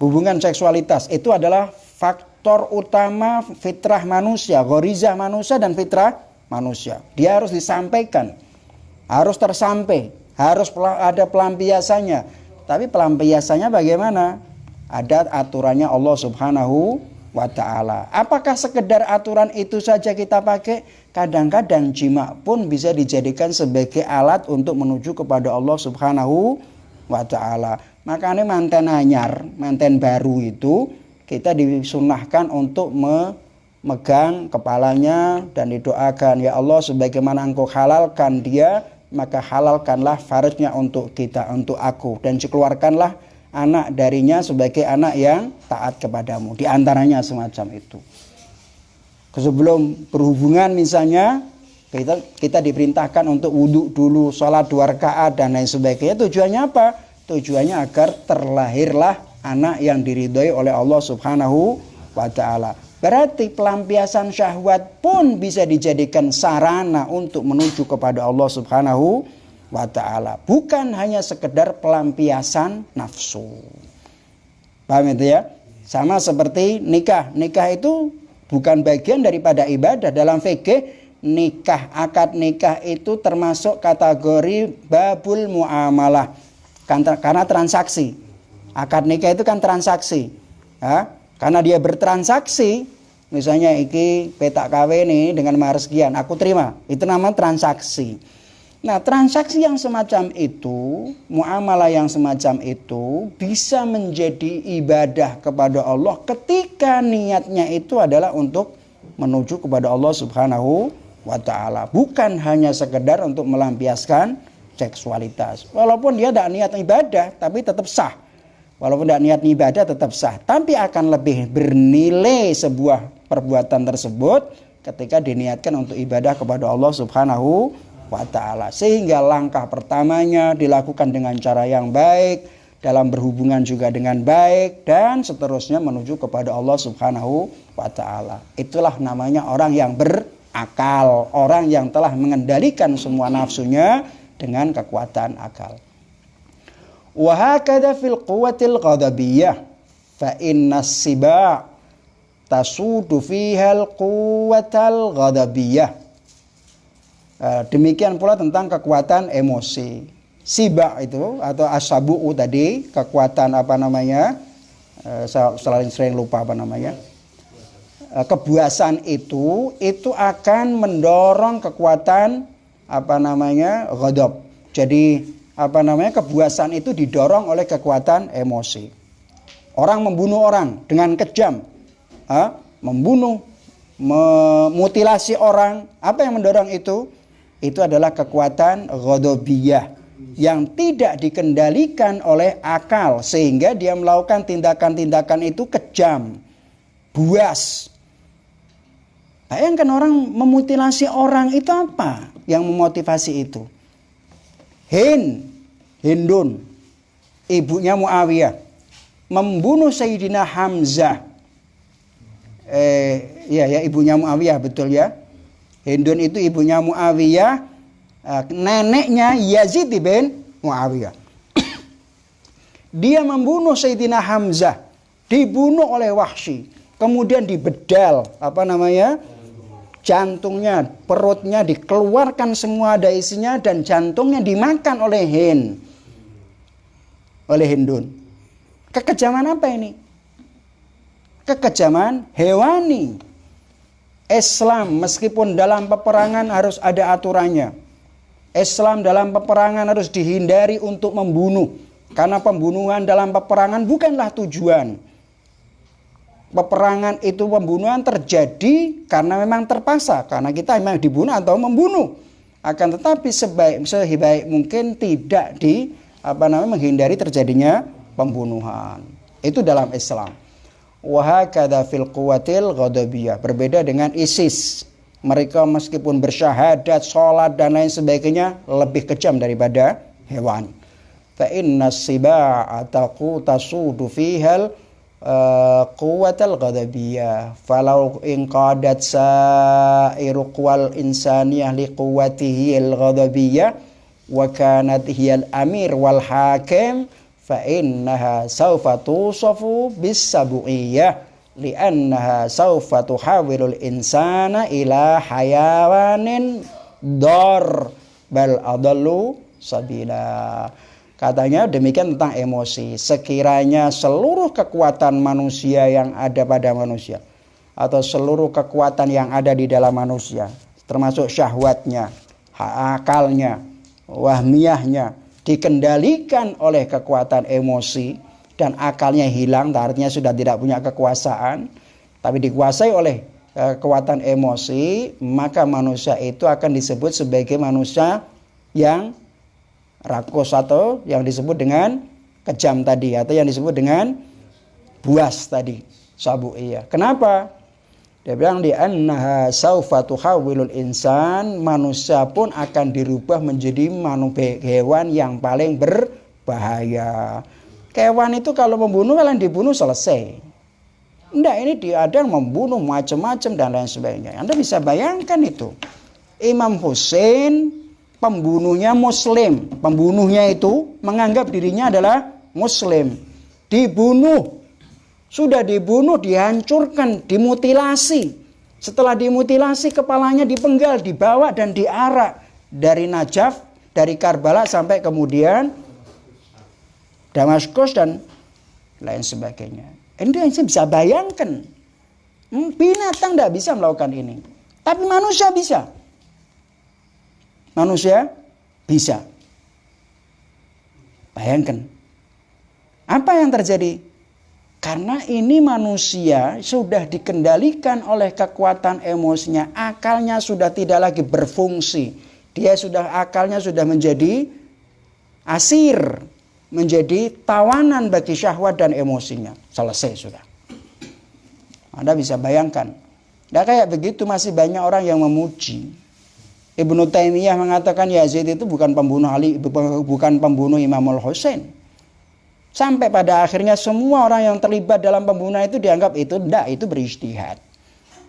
hubungan seksualitas itu adalah faktor utama fitrah manusia, ghorizah manusia dan fitrah manusia. Dia harus disampaikan, harus tersampai, harus ada pelampiasannya. Tapi pelampiasannya bagaimana? Ada aturannya Allah Subhanahu wa ta'ala. Apakah sekedar aturan itu saja kita pakai? Kadang-kadang jima pun bisa dijadikan sebagai alat untuk menuju kepada Allah Subhanahu wa ta'ala. Makanya manten anyar, manten baru itu kita disunahkan untuk memegang kepalanya dan didoakan, ya Allah sebagaimana engkau halalkan dia, maka halalkanlah faridnya untuk kita, untuk aku, dan keluarkanlah anak darinya sebagai anak yang taat kepadamu. Di antaranya semacam itu. Sebelum berhubungan misalnya kita diperintahkan untuk wudhu dulu, sholat 2 rakaat dan lain sebagainya. Tujuannya apa? Tujuannya agar terlahirlah anak yang diridhoi oleh Allah Subhanahu wa ta'ala. Berarti pelampiasan syahwat pun bisa dijadikan sarana untuk menuju kepada Allah Subhanahu wa ta'ala. Bukan hanya sekedar pelampiasan nafsu. Paham itu ya? Sama seperti nikah. Nikah itu bukan bagian daripada ibadah. Dalam fikih, nikah, akad nikah itu termasuk kategori babul muamalah. Karena transaksi. Akad nikah itu kan transaksi. Ya? Karena dia bertransaksi, misalnya iki petak KW ini dengan mahar sekian, aku terima. Itu namanya transaksi. Nah, transaksi yang semacam itu, muamalah yang semacam itu bisa menjadi ibadah kepada Allah ketika niatnya itu adalah untuk menuju kepada Allah Subhanahu wa ta'ala. Bukan hanya sekedar untuk melampiaskan seksualitas. Walaupun dia tidak niat ibadah, tapi tetap sah. Walaupun tidak niat ibadah tetap sah. Tapi akan lebih bernilai sebuah perbuatan tersebut ketika diniatkan untuk ibadah kepada Allah Subhanahu wa ta'ala. Sehingga langkah pertamanya dilakukan dengan cara yang baik, dalam berhubungan juga dengan baik, dan seterusnya menuju kepada Allah Subhanahu wa ta'ala. Itulah namanya orang yang berakal, orang yang telah mengendalikan semua nafsunya dengan kekuatan akal. Wa hakadha fil quwwatil ghadabiyah fa inna as-siba' tasudu fiha al-quwwatal ghadabiyah. Demikian pula tentang kekuatan emosi. Siba itu atau asabu'u tadi, kekuatan apa namanya? Sering lupa apa namanya. Kebuasan itu akan mendorong kekuatan apa namanya? Ghadab. Jadi apa namanya? Kebuasan itu didorong oleh kekuatan emosi. Orang membunuh orang dengan kejam, membunuh, memutilasi orang, apa yang mendorong itu? Itu adalah kekuatan ghadabiyah yang tidak dikendalikan oleh akal, sehingga dia melakukan tindakan-tindakan itu kejam, buas. Bayangkan orang memutilasi orang, itu apa yang memotivasi itu? Hindun, ibunya Muawiyah, membunuh Sayyidina Hamzah. Ibunya Muawiyah, betul ya. Hindun itu ibunya Muawiyah, neneknya Yazid bin Muawiyah. Dia membunuh Sayyidina Hamzah, dibunuh oleh Wahsy, kemudian dibedal, jantungnya, perutnya dikeluarkan semua ada isinya, dan jantungnya dimakan oleh Hindun. Kekejaman apa ini? Kekejaman hewani. Islam meskipun dalam peperangan harus ada aturannya. Islam dalam peperangan harus dihindari untuk membunuh, karena pembunuhan dalam peperangan bukanlah tujuan. Peperangan itu, pembunuhan terjadi karena memang terpaksa, karena kita memang dibunuh atau membunuh. Akan tetapi sebaik mungkin tidak menghindari terjadinya pembunuhan. Itu dalam Islam. Wa hakadha fil quwwatil ghadabiyah. Berbeda dengan ISIS. Mereka meskipun bersyahadat, sholat dan lain sebagainya, lebih kejam daripada hewan. Fa inna as-siba'a tasudu fihal quwwatal ghadabiyah. Falau inqadat sa'iru qwal insaniyah li quwwatihi al-ghadabiyah wa kanat hiya al-amir wal hakim fa innaha sawfa tusafu bis-sabu'iyyah li'annaha sawfa tuhawilul insana ila hayawanin dar bal adallu sabila. Katanya demikian tentang emosi. Sekiranya seluruh kekuatan manusia yang ada pada manusia, atau seluruh kekuatan yang ada di dalam manusia, termasuk syahwatnya, akalnya, wahmiyahnya, dikendalikan oleh kekuatan emosi dan akalnya hilang, artinya sudah tidak punya kekuasaan, tapi dikuasai oleh kekuatan emosi, maka manusia itu akan disebut sebagai manusia yang rakus atau yang disebut dengan kejam tadi, atau yang disebut dengan buas tadi, sabu'iyah. Kenapa? Dia bilang di annaha saufa tuhawwilul insan, manusia pun akan dirubah menjadi hewan yang paling berbahaya. Hewan itu kalau membunuh, kalian dibunuh selesai. Enggak, ini dia ada yang membunuh macam-macam dan lain sebagainya. Anda bisa bayangkan itu. Imam Hussein pembunuhnya muslim. Pembunuhnya itu menganggap dirinya adalah muslim. Dibunuh. Sudah dibunuh, dihancurkan, dimutilasi. Setelah dimutilasi, kepalanya dipenggal, dibawa dan diarak dari Najaf, dari Karbala sampai kemudian Damaskus dan lain sebagainya. Ini saya bisa bayangkan. Binatang tidak bisa melakukan ini. Tapi manusia bisa. Manusia bisa. Bayangkan. Apa yang terjadi? Karena ini manusia sudah dikendalikan oleh kekuatan emosinya. Akalnya sudah tidak lagi berfungsi. Akalnya sudah menjadi asir. Menjadi tawanan bagi syahwat dan emosinya. Selesai sudah. Anda bisa bayangkan. Nah, kayak begitu masih banyak orang yang memuji. Ibnu Taimiyah mengatakan Yazid itu bukan pembunuh bukan pembunuh Imamul Husain. Sampai pada akhirnya semua orang yang terlibat dalam pembunuhan itu dianggap itu berijtihad.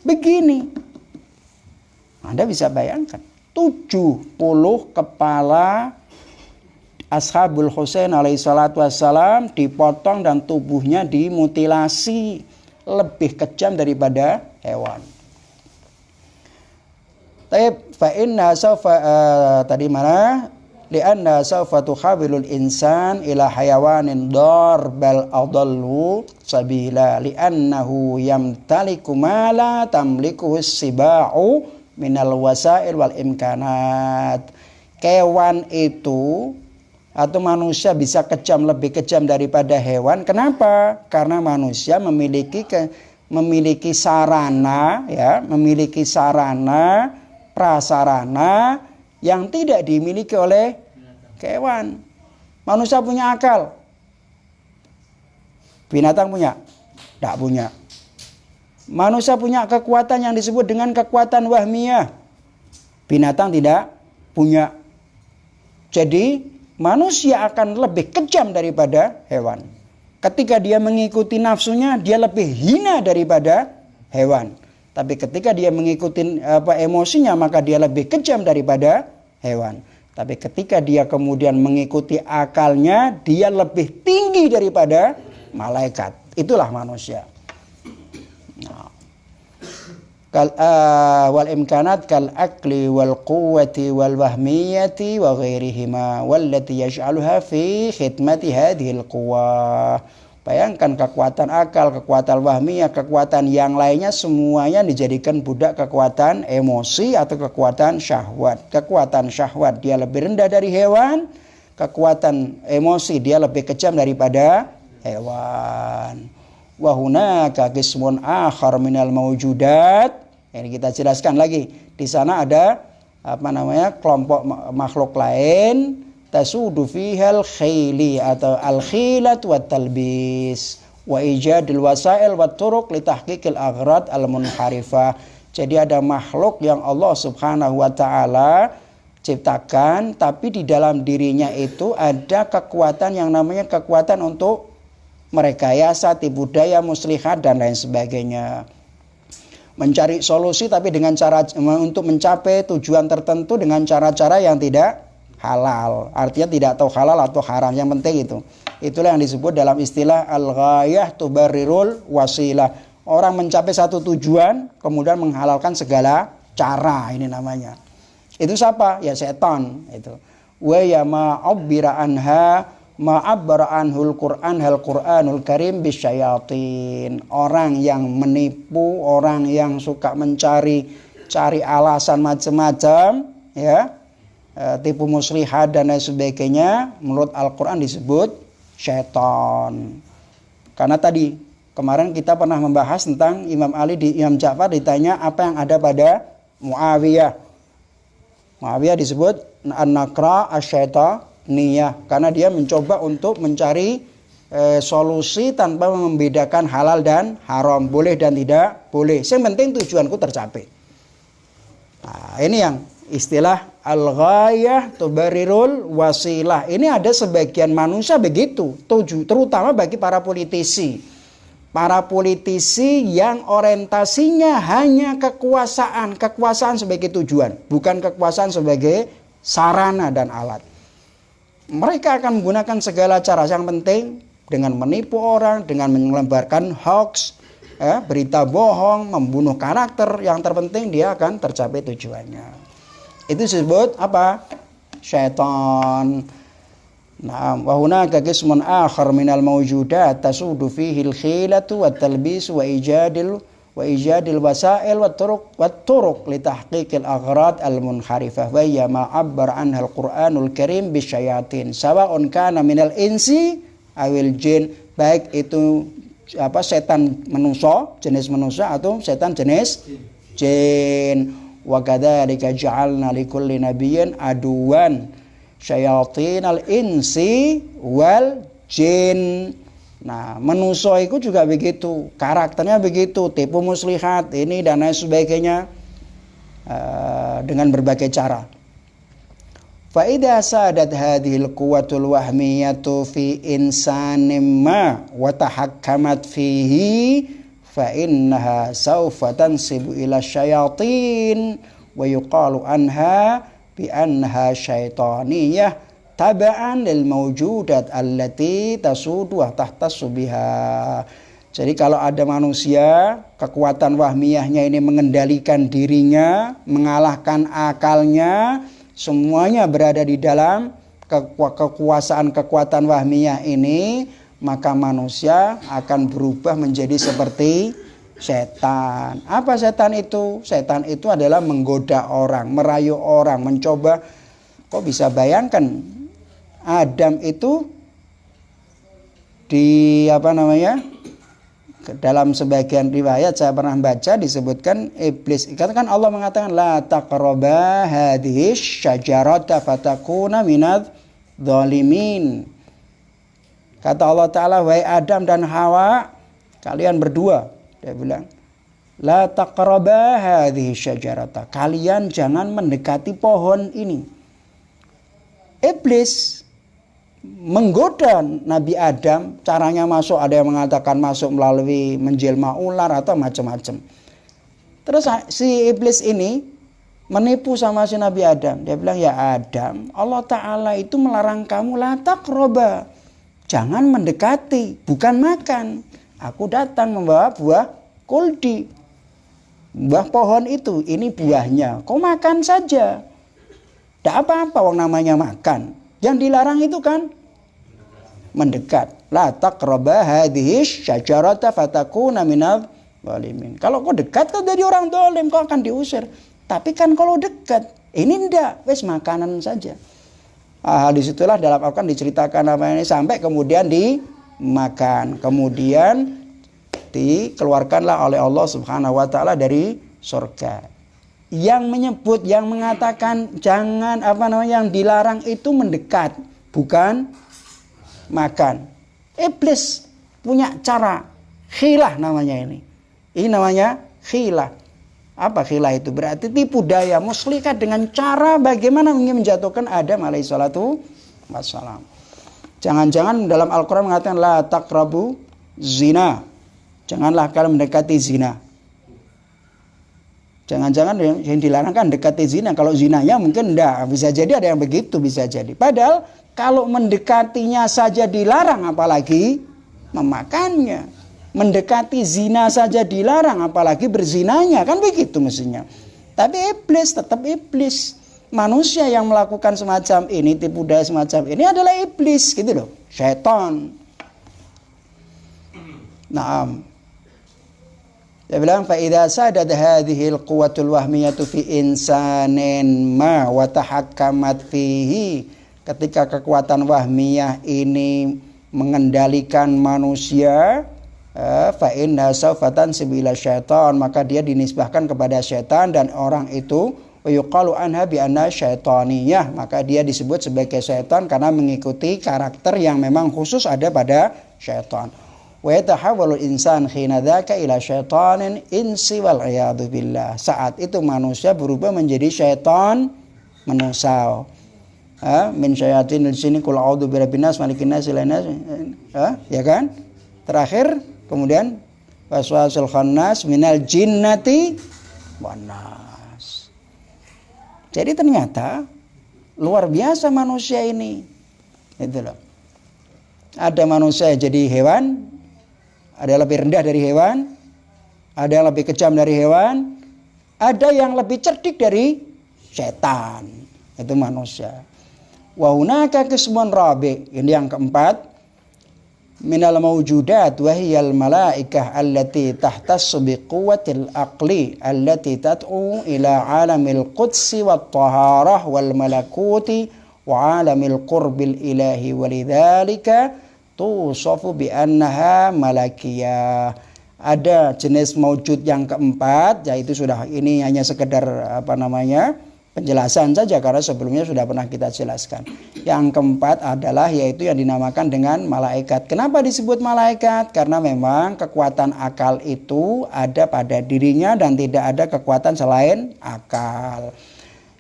Begini. Anda bisa bayangkan. 70 kepala Ashabul Husain alaihissalatu wassalam dipotong dan tubuhnya dimutilasi. Lebih kejam daripada hewan. Tadi mana? Lianna sawfa tuhawilul insan ila hayawanin darbal adallu sabila liannahu yamtaliku ma la tamliku siba'u minal wasail wal imkanat. Kewan itu atau manusia bisa kejam, lebih kejam daripada hewan. Kenapa? Karena manusia memiliki sarana, ya, memiliki sarana, prasarana yang tidak dimiliki oleh hewan. Manusia punya akal. Binatang punya? Tidak punya. Manusia punya kekuatan yang disebut dengan kekuatan wahmiyah. Binatang tidak punya. Jadi manusia akan lebih kejam daripada hewan. Ketika dia mengikuti nafsunya, dia lebih hina daripada hewan. Tapi ketika dia mengikuti emosinya, maka dia lebih kejam daripada hewan. Tapi ketika dia kemudian mengikuti akalnya, dia lebih tinggi daripada malaikat. Itulah manusia. Wal imkanat kal akli wal quwwati wal wahmiyati wa ghairihima wallati yaj'aluha fi khidmati hadhil quwwah. Bayangkan kekuatan akal, kekuatan wahmiyah, kekuatan yang lainnya semuanya dijadikan budak kekuatan emosi atau kekuatan syahwat. Kekuatan syahwat dia lebih rendah dari hewan, kekuatan emosi dia lebih kejam daripada hewan. Wa hunaka qismun akhar minal mawjudat. Ini kita jelaskan lagi. Di sana ada kelompok makhluk lain. Tasudu fihal khayli atau al-khilat wa talbis wa ijadil wasail wa turuq li tahqiqil aghrad al-munharifah. Jadi ada makhluk yang Allah Subhanahu wa taala ciptakan, tapi di dalam dirinya itu ada kekuatan yang namanya kekuatan untuk merekayasa, tipu daya, muslihat dan lain sebagainya. Mencari solusi tapi dengan cara untuk mencapai tujuan tertentu dengan cara-cara yang tidak halal. Artinya tidak tahu halal atau haram, yang penting itu. Itulah yang disebut dalam istilah al-ghayah tubarrirul wasilah. Orang mencapai satu tujuan kemudian menghalalkan segala cara, ini namanya. Itu siapa? Ya setan itu. Wa ya ma'abbira anha ma'abbara anhul Qur'an hal Qur'anul Karim bisyayatin. Orang yang menipu, orang yang suka cari alasan macam-macam, ya. tipu muslihat dan lain sebagainya, menurut Al-Quran disebut syaitan. Karena tadi kemarin kita pernah membahas tentang Imam Ja'far ditanya apa yang ada pada Muawiyah. Muawiyah disebut an-nakra asyaitaniyah karena dia mencoba untuk mencari solusi tanpa membedakan halal dan haram, boleh dan tidak boleh. Yang penting tujuanku tercapai. Nah, ini yang istilah al-ghayah tubarirul wasilah. Ini ada sebagian manusia begitu, terutama bagi para politisi. Para politisi yang orientasinya hanya kekuasaan sebagai tujuan, bukan kekuasaan sebagai sarana dan alat. Mereka akan menggunakan segala cara, yang penting dengan menipu orang, dengan menyebarkan hoax, berita bohong, membunuh karakter, yang terpenting dia akan tercapai tujuannya. Itu disebut apa? Syaitan. Nah, wa hunaka qismun akhar minal mawjudat tasudu fihi al-khilatu wat talbis wa ijadil wasail wat turuq li tahqiq al-aghrad al-munharifah wa hiya ma 'abbar anha al-Qur'anul Karim bisyayatin sawa'un kana minal insi awil jin, baik itu setan manusia, jenis manusia atau setan jenis jin. Wa kadzalika ja'alna likulli nabiyyin aduwan syayatinal insi wal jin. Nah, manusia itu juga begitu, karakternya begitu, tipu muslihat ini dan lain sebagainya, dengan berbagai cara. Fa idza sadat hadhil quwwatul wahmiyatu fi insanin ma wa tahakkamat fihi fa innaha sawfa tansibu ila syayatin wa yuqalu anha bi annaha syaitaniyah taba'an lil mawjudat allati tasudu wa tahtassu biha. Jadi kalau ada manusia, kekuatan wahmiyahnya ini mengendalikan dirinya, mengalahkan akalnya, semuanya berada di dalam kekuatan wahmiyah ini, maka manusia akan berubah menjadi seperti setan. Apa setan itu? Setan itu adalah menggoda orang, merayu orang, mencoba. Kok bisa bayangkan Adam itu dalam sebagian riwayat saya pernah baca disebutkan iblis. Kan Allah mengatakan la taqraba hadhihi syajarata fatakuna minadz zalimin. Kata Allah Ta'ala, wahai Adam dan Hawa, kalian berdua, dia bilang, la taqraba hadhihi syajarata, kalian jangan mendekati pohon ini. Iblis menggoda Nabi Adam, caranya masuk, ada yang mengatakan masuk melalui menjelma ular atau macam-macam. Terus si iblis ini menipu sama si Nabi Adam. Dia bilang, ya Adam, Allah Ta'ala itu melarang kamu la taqraba, jangan mendekati, bukan makan. Aku datang membawa buah kuldi, buah pohon itu, ini buahnya, kau makan saja, tidak apa-apa, wong namanya makan. Yang dilarang itu kan mendekat. La taqraba hadhihi syajarata fatakuna minadz zalimin. Kalau kau dekat kau jadi orang zalim, kau akan diusir. Tapi kan kalau dekat, ini ndak, wes makanan saja. Disitulah dalam Al-Quran diceritakan apa ini sampai kemudian dimakan. Kemudian dikeluarkanlah oleh Allah Subhanahu wa taala dari surga. Yang menyebut, yang mengatakan jangan yang dilarang itu mendekat, bukan makan. Iblis punya cara khilah namanya ini. Ini namanya khilah. Apa khilah itu? Berarti tipu daya muslihat dengan cara bagaimana ingin menjatuhkan Adam alaihissalatu wassalam. Jangan-jangan dalam Al-Quran mengatakan la taqrabu zina. Janganlah kalian mendekati zina. Jangan-jangan yang dilarang kan dekati zina. Kalau zinanya mungkin enggak, bisa jadi ada yang begitu, bisa jadi. Padahal kalau mendekatinya saja dilarang, apalagi memakannya. Mendekati zina saja dilarang, apalagi berzinanya, kan begitu mestinya. Tapi iblis tetap iblis. Manusia yang melakukan semacam ini, tipu daya semacam ini adalah iblis, gitu loh, syaitan. Nah, Dia bilang fa idza sadat hadhihi al-quwwatul wahmiyatu fi insanin ma wa tahakkamat fihi. Ketika kekuatan wahmiyah ini mengendalikan manusia, fa inna sawfatan sibila syaitan, maka dia dinisbahkan kepada syaitan dan orang itu yuqalu anha bi anna syaitaniyah, maka dia disebut sebagai syaitan karena mengikuti karakter yang memang khusus ada pada syaitan. Wa yatahawwalu insan khina dzaka ila syaitanin insi wal iyadu billah. Saat itu manusia berubah menjadi syaitan manusia. Min syayatinil jinni qul a'udzu birabbin nas malikin nas ilahin nas. Ya kan? Terakhir kemudian waswasul khannas minal jinnati wan nas. Jadi ternyata luar biasa manusia ini. Itu loh. Ada manusia jadi hewan, ada yang lebih rendah dari hewan, ada yang lebih kejam dari hewan, ada yang lebih cerdik dari setan. Itu manusia. Wa hunaka qismun rabi', ini yang keempat, minal mawjudat wa hiyal malaikah allati tahtassu biquwwatil aqli allati tad'u ila alamil qudsi wat taharah wal malakuti wa alamil qurbil ilahi walidzalika tusafu bi annaha malakiyah. Ada jenis maujud yang keempat, yaitu sudah ini hanya sekedar penjelasan saja karena sebelumnya sudah pernah kita jelaskan. Yang keempat adalah yaitu yang dinamakan dengan malaikat. Kenapa disebut malaikat? Karena memang kekuatan akal itu ada pada dirinya dan tidak ada kekuatan selain akal.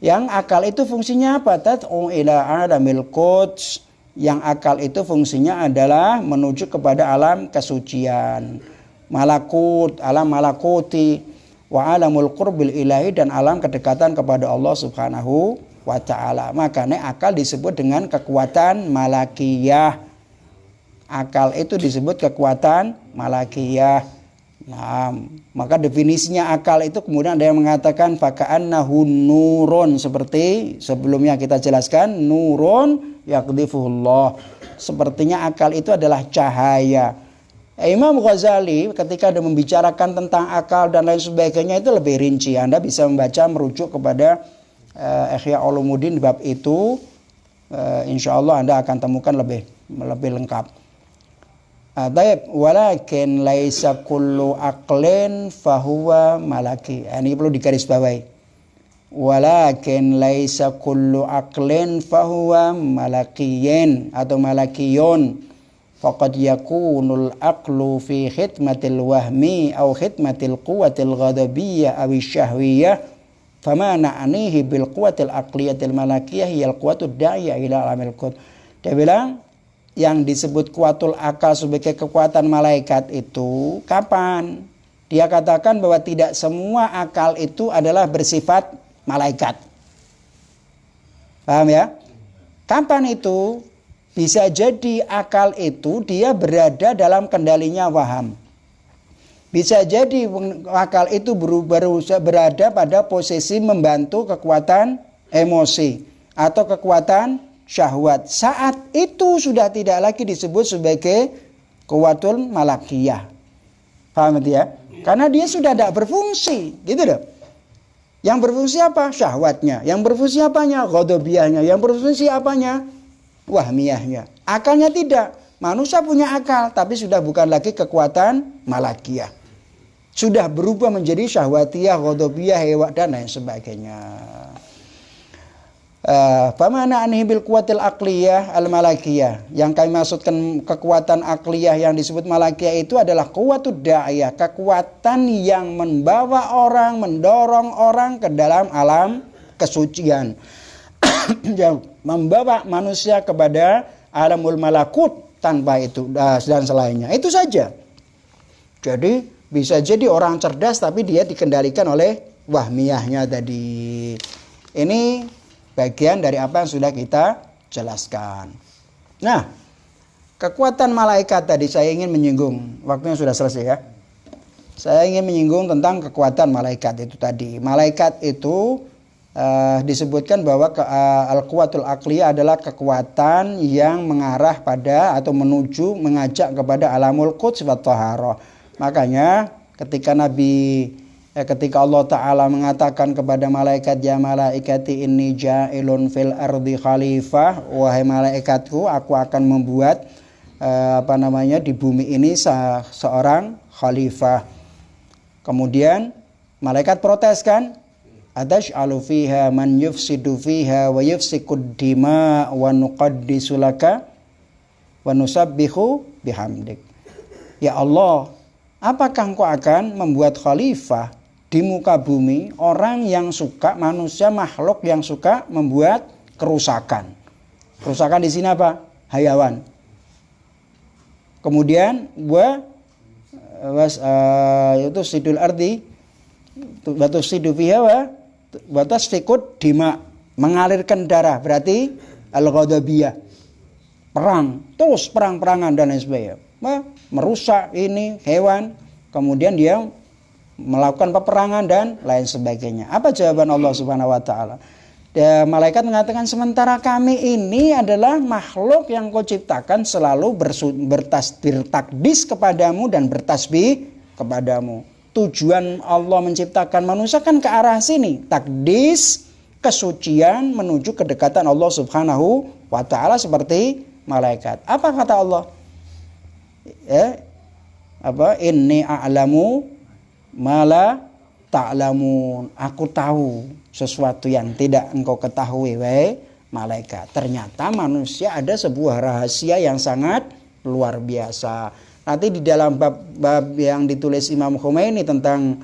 Yang akal itu fungsinya apa? Tad'u ila alamil quds. Yang akal itu fungsinya adalah menuju kepada alam kesucian, malakut, alam malakuti, wa alamul qurbil ilahi, dan alam kedekatan kepada Allah Subhanahu wa ta'ala. Makanya akal disebut dengan kekuatan malakiyah. Akal itu disebut kekuatan malakiyah. Nah, maka definisinya akal itu kemudian ada yang mengatakan faka'annahu nurun, seperti sebelumnya kita jelaskan, nurun yaqdhifuhullah. Sepertinya akal itu adalah cahaya. Imam Ghazali ketika ada membicarakan tentang akal dan lain sebagainya itu lebih rinci. Anda bisa membaca merujuk kepada Ihya Ulumuddin di bab itu. Insya Allah Anda akan temukan lebih lengkap. Taib, walakin laisa kullu aqlin fahuwa malaki. Ini perlu digarisbawahi. Walakin laisa kullu aqlin fahuwa malakiyin atau malakiyun. Faqad yakunul aqlu fi khidmatil wahmi aw khidmatil quwwatil ghadabiyyah aw syahwiyah. Fama na'nihi bil quwwatil aqliyatil malakiyah hiyal quwwatud da'iyah ila alamil qud. Dia bilang yang disebut kuwatul akal sebagai kekuatan malaikat itu kapan? Dia katakan bahwa tidak semua akal itu adalah bersifat malaikat. Paham ya? Kapan itu? Bisa jadi akal itu dia berada dalam kendalinya waham. Bisa jadi akal itu berada pada posisi membantu kekuatan emosi atau kekuatan syahwat. Saat itu sudah tidak lagi disebut sebagai kuwatul malakiyah. Paham ya? Karena dia sudah tidak berfungsi, gitu loh. Yang berfungsi apa? Syahwatnya. Yang berfungsi apanya? Ghadabiyahnya. Yang berfungsi apanya? Wahmiyahnya. Akalnya tidak. Manusia punya akal, tapi sudah bukan lagi kekuatan malakiyah. Sudah berubah menjadi syahwatiyah, ghadabiyah, hewa, dan lain sebagainya. Famana anhi bil quwwatil aqliyah al malakiyah. Yang kami maksudkan kekuatan akliyah yang disebut malakiyah itu adalah quwwatud da'iyah, kekuatan yang membawa orang, mendorong orang ke dalam alam kesucian. Yang membawa manusia kepada alamul malakut tanpa itu dan selainnya. Itu saja. Jadi bisa jadi orang cerdas tapi dia dikendalikan oleh wahmiyahnya tadi. Ini bagian dari apa yang sudah kita jelaskan. Nah, kekuatan malaikat tadi saya ingin menyinggung. Waktunya sudah selesai ya. Saya ingin menyinggung tentang kekuatan malaikat itu tadi. Malaikat itu disebutkan bahwa al-quwatul aqliyah adalah kekuatan yang mengarah pada atau mengajak kepada alamul quds wa taharah. Makanya ketika Allah Ta'ala mengatakan kepada malaikat, ya malaikati inni ja'ilun fil ardi khalifah, wahai malaikatku, aku akan membuat di bumi ini seorang khalifah. Kemudian malaikat protes kan, atash'alu fiha man yufsidu fiha wa yufsikud dima wa nuqaddisu laka wa nusabbihu bihamdik. Ya Allah, apakah engkau akan membuat khalifah di muka bumi orang yang suka, manusia makhluk yang suka membuat kerusakan. Kerusakan di sini apa? Hayawan. Kemudian itu sidul ardi batus sidu fiha wa tasfikud dima, mengalirkan darah, berarti al-ghadabiyah, perang, terus perang-perangan dan lain sebagainya, merusak ini hewan, kemudian dia melakukan peperangan dan lain sebagainya. Apa jawaban Allah Subhanahu wa taala? Malaikat mengatakan, sementara kami ini adalah makhluk yang kau ciptakan selalu bertakdis kepadamu dan bertasbih kepadamu. Tujuan Allah menciptakan manusia kan ke arah sini, takdis, kesucian menuju kedekatan Allah Subhanahu wa taala seperti malaikat. Apa kata Allah? Inni a'lamu ma la ta'lamun. Aku tahu sesuatu yang tidak engkau ketahui, wahai malaikat. Ternyata manusia ada sebuah rahasia yang sangat luar biasa. Nanti di dalam bab yang ditulis Imam Khomeini tentang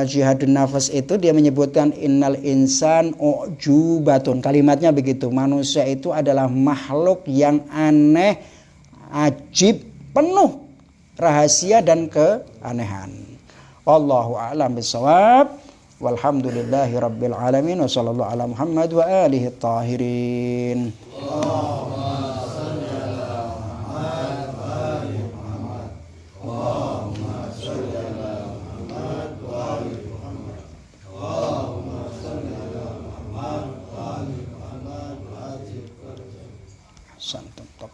jihadun nafas itu, dia menyebutkan innal insan ujubatun. Kalimatnya begitu. Manusia itu adalah makhluk yang aneh, ajib, penuh rahasia dan keanehan. Wallahu a'lam bishawab. Walhamdulillahi rabbil alamin wa sallallahu ala Muhammad wa alihi tahirin.